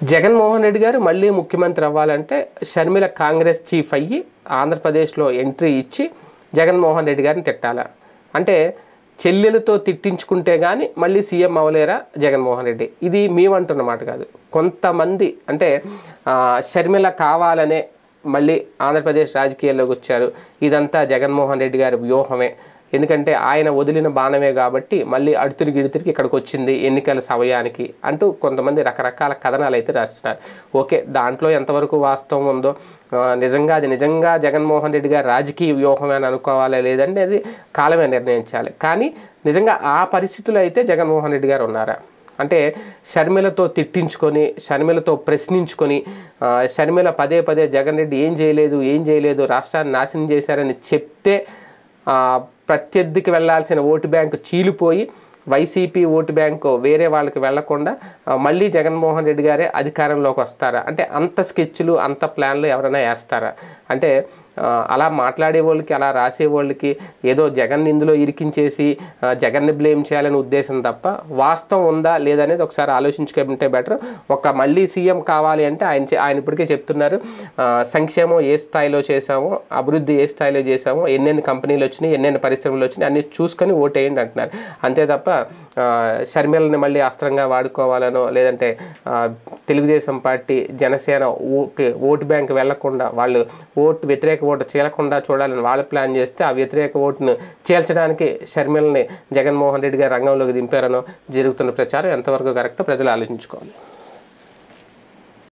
జగన్మోహన్ రెడ్డి గారు మళ్ళీ ముఖ్యమంత్రి అవ్వాలంటే షర్మిల కాంగ్రెస్ చీఫ్ అయ్యి ఆంధ్రప్రదేశ్లో ఎంట్రీ ఇచ్చి జగన్మోహన్ రెడ్డి గారిని తిట్టాలా అంటే చెల్లెలతో తిట్టించుకుంటే కానీ మళ్ళీ సీఎం అవ్వలేరా జగన్మోహన్ రెడ్డి? ఇది మేమంటున్న మాట కాదు. కొంతమంది అంటే షర్మిల కావాలనే మళ్ళీ ఆంధ్రప్రదేశ్ రాజకీయాల్లోకి వచ్చారు, ఇదంతా జగన్మోహన్ రెడ్డి గారి వ్యూహమే, ఎందుకంటే ఆయన వదిలిన బాణమే కాబట్టి మళ్ళీ అడుతిరిగి ఇక్కడికి వచ్చింది ఎన్నికల సమయానికి అంటూ కొంతమంది రకరకాల కథనాలు అయితే రాస్తున్నారు. ఓకే, దాంట్లో ఎంతవరకు వాస్తవం ఉందో, నిజంగా జగన్మోహన్ రెడ్డి గారు రాజకీయ వ్యూహమే అని అనుకోవాలా లేదంటే అది కాలమే నిర్ణయించాలి. కానీ నిజంగా ఆ పరిస్థితులు అయితే జగన్మోహన్ రెడ్డి గారు ఉన్నారా అంటే షర్మిలతో తిట్టించుకొని, షర్మిలతో ప్రశ్నించుకొని, షర్మిల పదే జగన్ రెడ్డి ఏం చేయలేదు రాష్ట్రాన్ని నాశనం చేశారని చెప్తే ప్రత్యర్థికి వెళ్లాల్సిన ఓటు బ్యాంకు చీలిపోయి వైసీపీ ఓటు బ్యాంకు వేరే వాళ్ళకి వెళ్లకుండా మళ్ళీ జగన్మోహన్ రెడ్డి గారే అధికారంలోకి వస్తారా అంటే అంత స్కెచ్లు అంత ప్లాన్లు ఎవరైనా వేస్తారా? అంటే అలా మాట్లాడే వాళ్ళకి, అలా రాసే వాళ్ళకి ఏదో జగన్ ఇందులో ఇరికించేసి జగన్ని బ్లేమ్ చేయాలనే ఉద్దేశం తప్ప వాస్తవం ఉందా లేదనేది ఒకసారి ఆలోచించుకుంటే బెటర్. మళ్ళీ సీఎం కావాలి అంటే ఆయన ఇప్పటికే చెప్తున్నారు, సంక్షేమం ఏ స్థాయిలో చేశామో, అభివృద్ధి ఏ స్థాయిలో చేశామో, ఎన్నెన్ని కంపెనీలు వచ్చినాయి, ఎన్నెన్ని పరిశ్రమలు వచ్చినాయి అన్ని చూసుకొని ఓటేయండి అంటున్నారు. అంతే తప్ప షర్మిలని మళ్ళీ అస్త్రంగా వాడుకోవాలనో లేదంటే Telugu Desam party Janasena vote bank వెళ్లకుండా వాళ్ళు వ్యతిరేక ఓటు చీలకుండా చూడాలని వాళ్ళు ప్లాన్ చేస్తే ఆ వ్యతిరేక ఓటును చీల్చడానికి షర్మిలని జగన్మోహన్ రెడ్డి గారు రంగంలోకి దింపారనో జరుగుతున్న ప్రచారం ఎంతవరకు కరెక్టో ప్రజలు ఆలోచించుకోవాలి.